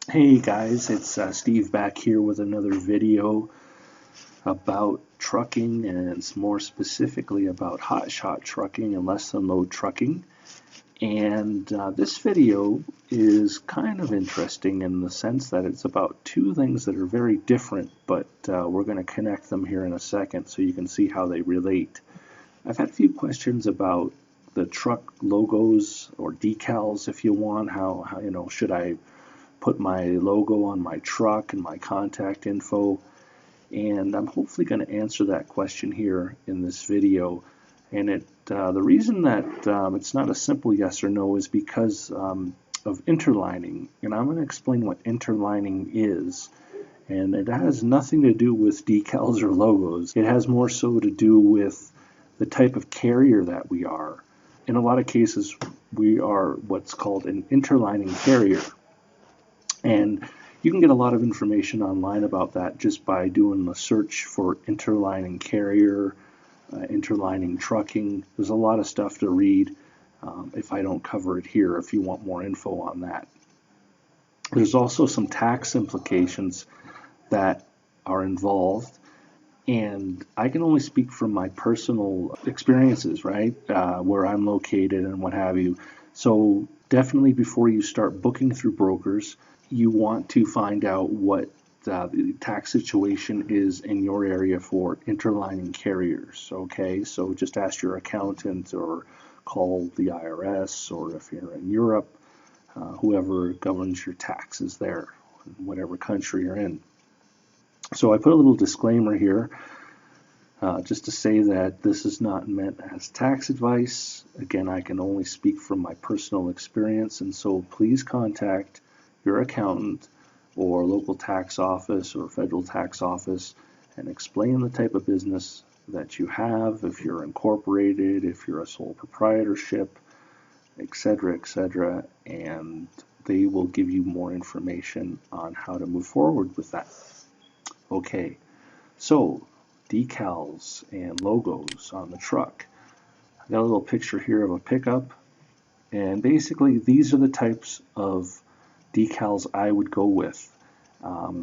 Hey guys, it's Steve back here with another video about trucking and more specifically about HotShot Trucking and less than load trucking. And this video is kind of interesting in the sense that it's about two things that are very different, but we're going to connect them here in a second so you can see how they relate. I've had a few questions about the truck logos or decals, if you want. How should I put my logo on my truck and my contact info, and I'm hopefully going to answer that question here in this video. And the reason that it's not a simple yes or no is because of interlining, and I'm going to explain what interlining is. And it has nothing to do with decals or logos. It has more so to do with the type of carrier that we are. In a lot of cases, we are what's called an interlining carrier. And you can get a lot of information online about that just by doing a search for interlining carrier, interlining trucking. There's a lot of stuff to read if I don't cover it here, if you want more info on that. There's also some tax implications that are involved, and I can only speak from my personal experiences, right, where I'm located and what have you. So definitely before you start booking through brokers, you want to find out what the tax situation is in your area for interlining carriers. Okay, so just ask your accountant or call the IRS, or if you're in Europe, whoever governs your taxes there, whatever country you're in. So I put a little disclaimer here just to say that this is not meant as tax advice. Again, I can only speak from my personal experience, and so please contact your accountant or local tax office or federal tax office and explain the type of business that you have, if you're incorporated, if you're a sole proprietorship, etc., and they will give you more information on how to move forward with that. Okay, so decals and logos on the truck. I got a little picture here of a pickup, and basically these are the types of decals I would go with.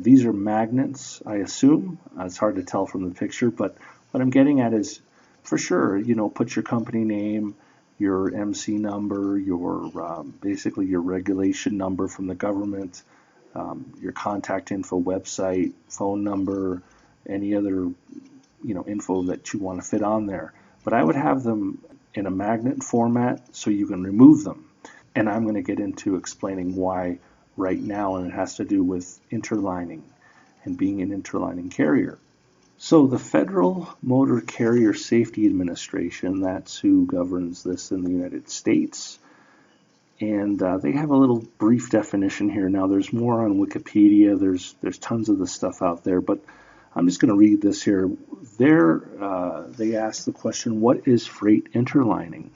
These are magnets, I assume. It's hard to tell from the picture, but what I'm getting at is, for sure, put your company name, your MC number, your basically your regulation number from the government, your contact info, website, phone number, any other info that you want to fit on there. But I would have them in a magnet format so you can remove them. And I'm going to get into explaining why right now, and it has to do with interlining and being an interlining carrier. So the Federal Motor Carrier Safety Administration, that's who governs this in the United States, and they have a little brief definition here. Now there's more on Wikipedia, there's tons of this stuff out there, but I'm just going to read this here. They ask the question, what is freight interlining?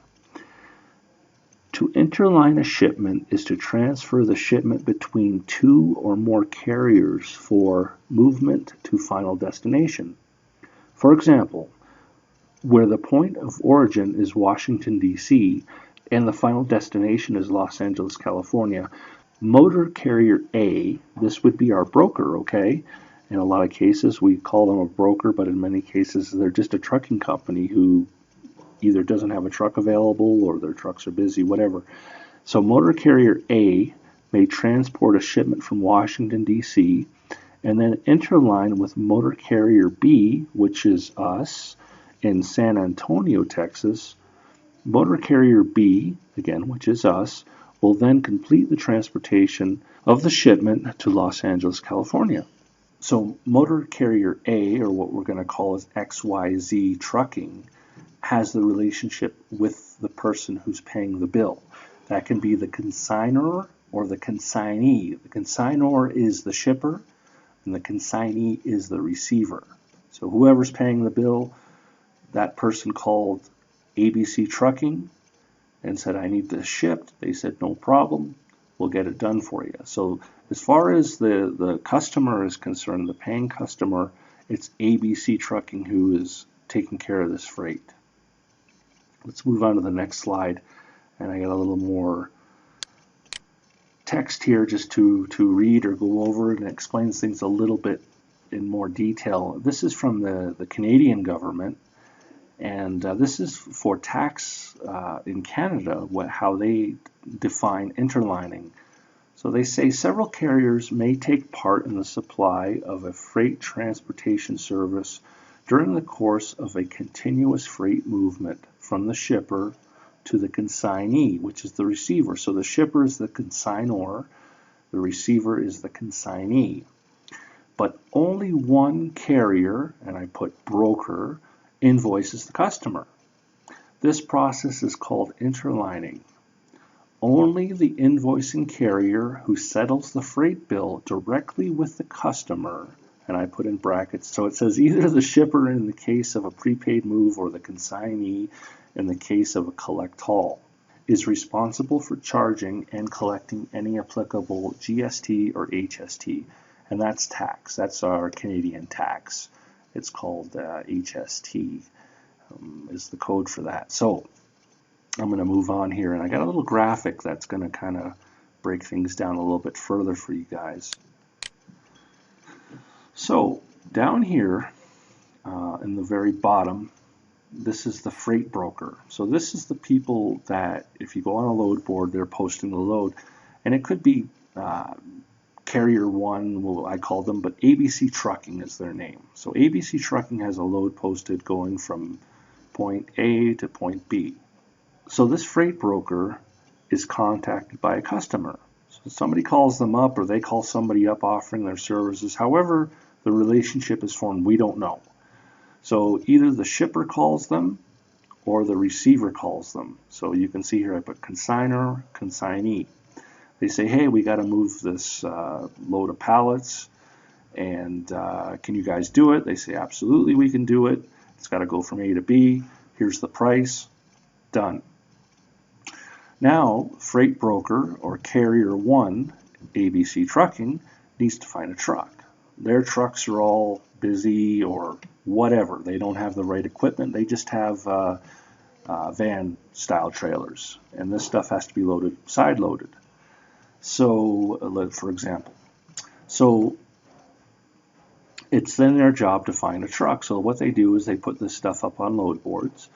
To interline a shipment is to transfer the shipment between two or more carriers for movement to final destination. For example, where the point of origin is Washington, D.C., and the final destination is Los Angeles, California, motor carrier A, this would be our broker, okay? In a lot of cases, we call them a broker, but in many cases, they're just a trucking company who either doesn't have a truck available or their trucks are busy, whatever. So motor carrier A may transport a shipment from Washington, D.C., and then interline with motor carrier B, which is us, in San Antonio, Texas. Motor carrier B, again, which is us, will then complete the transportation of the shipment to Los Angeles, California. So motor carrier A, or what we're going to call as XYZ Trucking, has the relationship with the person who's paying the bill. That can be the consignor or the consignee. The consignor is the shipper, and the consignee is the receiver. So whoever's paying the bill, that person called ABC Trucking and said, I need this shipped. They said, no problem, we'll get it done for you. So as far as the customer is concerned, the paying customer, it's ABC Trucking who is taking care of this freight. Let's move on to the next slide, and I got a little more text here just to read or go over, and it explains things a little bit in more detail. This is from the Canadian government, and this is for tax in Canada, how they define interlining. So they say several carriers may take part in the supply of a freight transportation service during the course of a continuous freight movement from the shipper to the consignee, which is the receiver. So the shipper is the consignor, the receiver is the consignee. But only one carrier, and I put broker, invoices the customer. This process is called interlining. Only the invoicing carrier who settles the freight bill directly with the customer, and I put in brackets, so it says either the shipper in the case of a prepaid move or the consignee in the case of a collect haul, is responsible for charging and collecting any applicable GST or HST, and that's tax. That's our Canadian tax. It's called HST is the code for that. So I'm going to move on here, and I got a little graphic that's going to kind of break things down a little bit further for you guys. So down here in the very bottom, this is the freight broker. So this is the people that, if you go on a load board, they're posting the load, and it could be Carrier 1, well, I call them, but ABC Trucking is their name. So ABC Trucking has a load posted going from point A to point B. So this freight broker is contacted by a customer. So somebody calls them up, or they call somebody up offering their services. However the relationship is formed, we don't know. So either the shipper calls them or the receiver calls them. So you can see here I put consignor, consignee. They say, hey, we got to move this load of pallets, and can you guys do it? They say, absolutely, we can do it. It's got to go from A to B. Here's the price. Done. Now, freight broker or Carrier 1, ABC Trucking, needs to find a truck. Their trucks are all busy or whatever. They don't have the right equipment. They just have van-style trailers, and this stuff has to be loaded, side-loaded. So, for example, so it's then their job to find a truck. So what they do is they put this stuff up on load boards,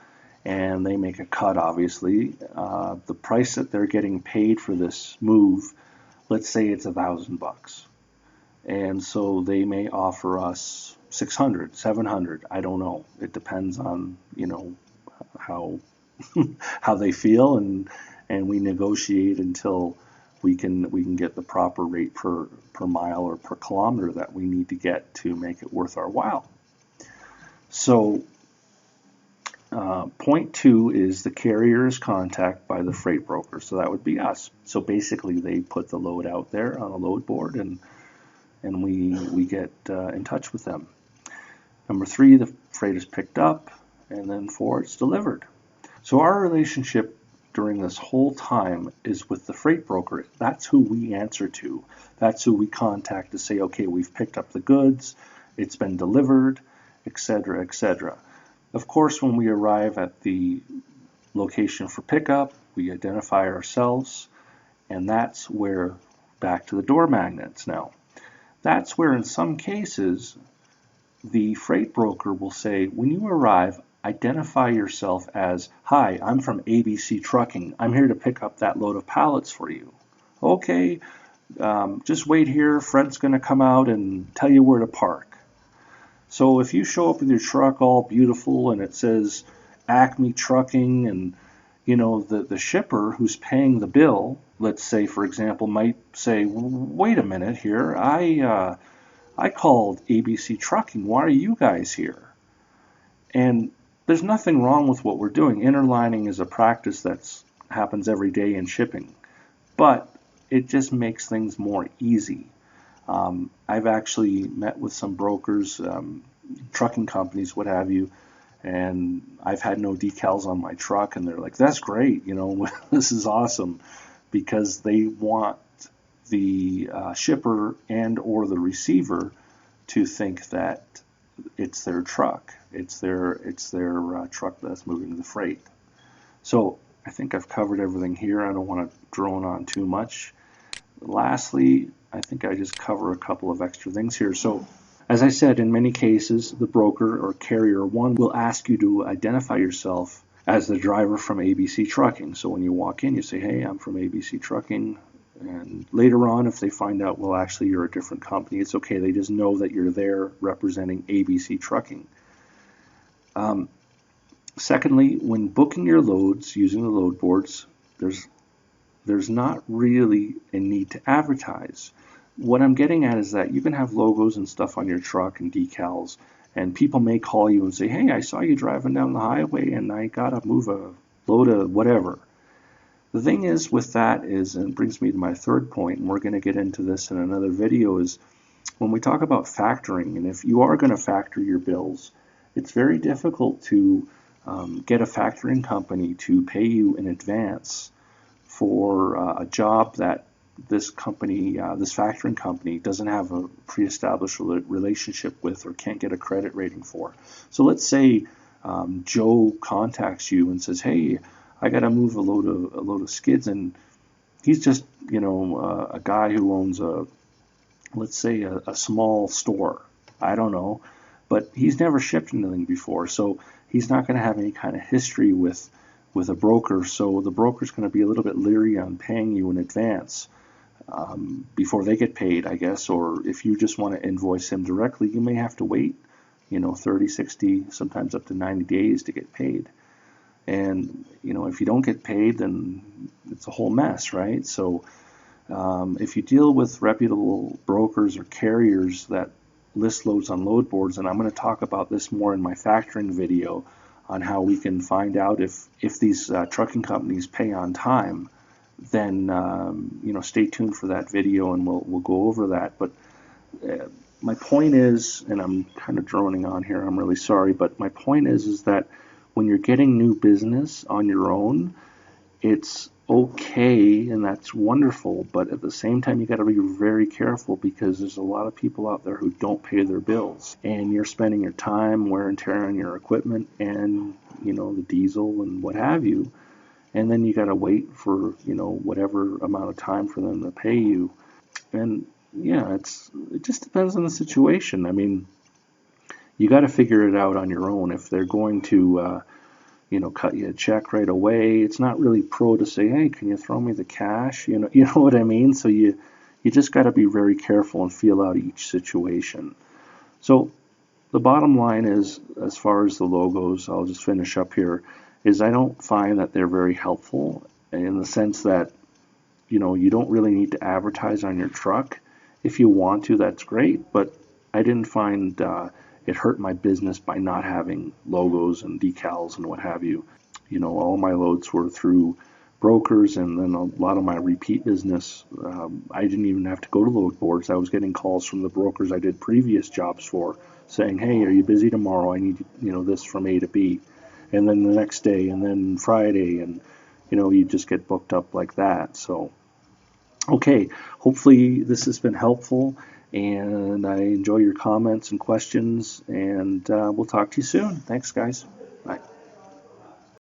and they make a cut, obviously. The price that they're getting paid for this move, let's say it's $1,000. And so they may offer us 600, 700, I don't know. It depends on, you know, how how they feel, and we negotiate until we can get the proper rate per mile or per kilometer that we need to get to make it worth our while. So point 2 is the carrier's contact by the freight broker. So that would be us. So basically they put the load out there on a load board, and we get in touch with them. Number 3, the freight is picked up, and then 4, it's delivered. So our relationship during this whole time is with the freight broker. That's who we answer to. That's who we contact to say, okay, we've picked up the goods, it's been delivered, etc., etc. Of course, when we arrive at the location for pickup, we identify ourselves, and that's where, back to the door magnets now, that's where in some cases the freight broker will say, when you arrive, identify yourself as, hi, I'm from ABC Trucking. I'm here to pick up that load of pallets for you. Okay, just wait here. Fred's going to come out and tell you where to park. So if you show up with your truck all beautiful and it says Acme Trucking, and you know the shipper who's paying the bill, let's say for example, might say, wait a minute here, I called ABC Trucking. Why are you guys here? And there's nothing wrong with what we're doing. Interlining is a practice that happens every day in shipping, but it just makes things more easy. I've actually met with some brokers, trucking companies, what have you, and I've had no decals on my truck, and they're like, that's great, you know, this is awesome, because they want the shipper and or the receiver to think that it's their truck. It's their truck that's moving the freight. So I think I've covered everything here. I don't want to drone on too much. lastly, I think I just cover a couple of extra things here. So as I said, in many cases, the broker or carrier one will ask you to identify yourself as the driver from ABC Trucking. So when you walk in, you say, hey, I'm from ABC Trucking. And later on, if they find out, well, actually, you're a different company, it's okay. They just know that you're there representing ABC Trucking. Secondly, when booking your loads using the load boards, there's not really a need to advertise. What I'm getting at is that you can have logos and stuff on your truck and decals, and people may call you and say, hey, I saw you driving down the highway and I got to move a load of whatever. The thing is with that is, and it brings me to my third point, and we're going to get into this in another video, is when we talk about factoring, and if you are going to factor your bills, it's very difficult to get a factoring company to pay you in advance for a job that this company, this factoring company, doesn't have a pre-established relationship with or can't get a credit rating for. So let's say Joe contacts you and says, hey, I got to move a load of skids, and he's just, a guy who owns let's say a small store. I don't know, but he's never shipped anything before, so he's not going to have any kind of history with a broker. So the broker's going to be a little bit leery on paying you in advance before they get paid, I guess. Or if you just want to invoice him directly, you may have to wait, 30, 60, sometimes up to 90 days to get paid. And, if you don't get paid, then it's a whole mess, right? So if you deal with reputable brokers or carriers that list loads on load boards, and I'm going to talk about this more in my factoring video on how we can find out if these trucking companies pay on time, then, stay tuned for that video and we'll go over that. But my point is, and I'm kind of droning on here, I'm really sorry, but my point is that when you're getting new business on your own, it's okay and that's wonderful, but at the same time you got to be very careful because there's a lot of people out there who don't pay their bills, and you're spending your time wear and tear on your equipment and the diesel and what have you, and then you got to wait for whatever amount of time for them to pay you. And yeah, it just depends on the situation. I mean, you got to figure it out on your own. If they're going to, cut you a check right away, it's not really pro to say, hey, can you throw me the cash? You know what I mean? So you just got to be very careful and feel out each situation. So the bottom line is, as far as the logos, I'll just finish up here, is I don't find that they're very helpful in the sense that, you don't really need to advertise on your truck. If you want to, that's great, but I didn't find it hurt my business by not having logos and decals and what have you. All my loads were through brokers, and then a lot of my repeat business, I didn't even have to go to load boards. I was getting calls from the brokers I did previous jobs for saying, hey, are you busy tomorrow? I need, this from A to B. And then the next day, and then Friday, and, you just get booked up like that. So, okay, hopefully this has been helpful, and I enjoy your comments and questions, and we'll talk to you soon. Thanks, guys. Bye.